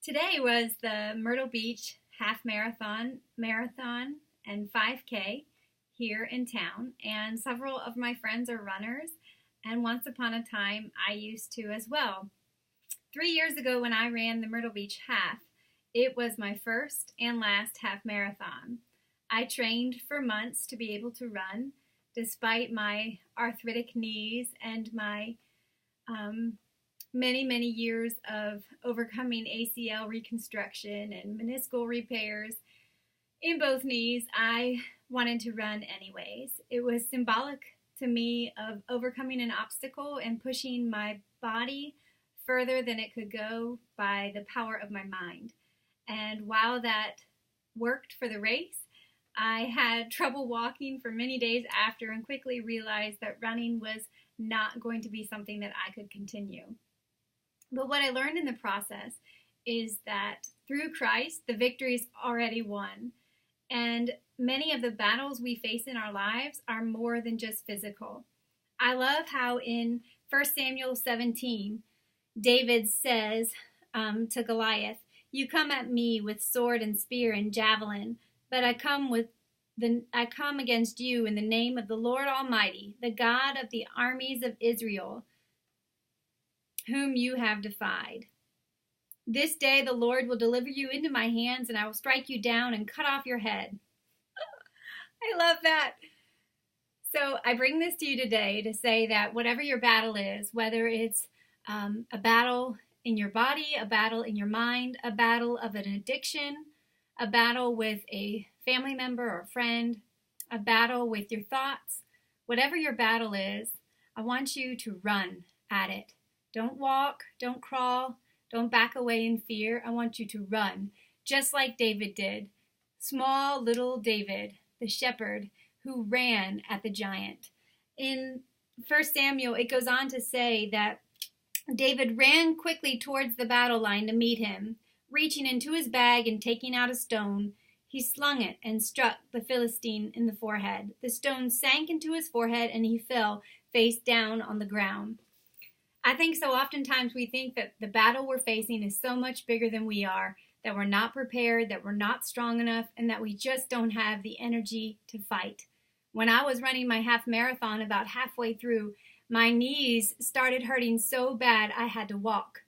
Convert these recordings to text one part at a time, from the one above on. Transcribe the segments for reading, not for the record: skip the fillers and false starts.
Today was the Myrtle Beach half marathon, and 5K here in town, and several of my friends are runners, and once upon a time I used to as well. 3 years ago, when I ran the Myrtle Beach half, it was my first and last half marathon. I trained for months to be able to run, despite my arthritic knees and my many years of overcoming ACL reconstruction and meniscal repairs in both knees. I wanted to run anyways. It was symbolic to me of overcoming an obstacle and pushing my body further than it could go by the power of my mind. And while that worked for the race, I had trouble walking for many days after and quickly realized that running was not going to be something that I could continue. But what I learned in the process is that through Christ, the victory is already won. And many of the battles we face in our lives are more than just physical. I love how in 1 Samuel 17, David says to Goliath, "You come at me with sword and spear and javelin, but I come against you in the name of the Lord Almighty, the God of the armies of Israel, whom you have defied. This day the Lord will deliver you into my hands, and I will strike you down and cut off your head." I love that. So I bring this to you today to say that whatever your battle is, whether it's a battle in your body, a battle in your mind, a battle of an addiction, a battle with a family member or friend, a battle with your thoughts, whatever your battle is, I want you to run at it. Don't walk, don't crawl, don't back away in fear. I want you to run, just like David did. Small little David, the shepherd who ran at the giant. In 1 Samuel, it goes on to say that David ran quickly towards the battle line to meet him. Reaching into his bag and taking out a stone, he slung it and struck the Philistine in the forehead. The stone sank into his forehead and he fell face down on the ground. I think so oftentimes we think that the battle we're facing is so much bigger than we are, that we're not prepared, that we're not strong enough, and that we just don't have the energy to fight. When I was running my half marathon, about halfway through, my knees started hurting so bad I had to walk.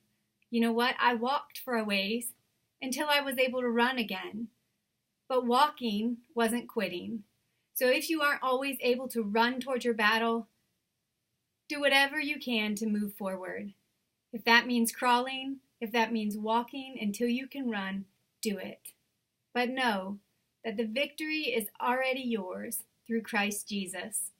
You know what? I walked for a ways until I was able to run again. But walking wasn't quitting. So if you aren't always able to run towards your battle, do whatever you can to move forward. If that means crawling, if that means walking until you can run, do it. But know that the victory is already yours through Christ Jesus.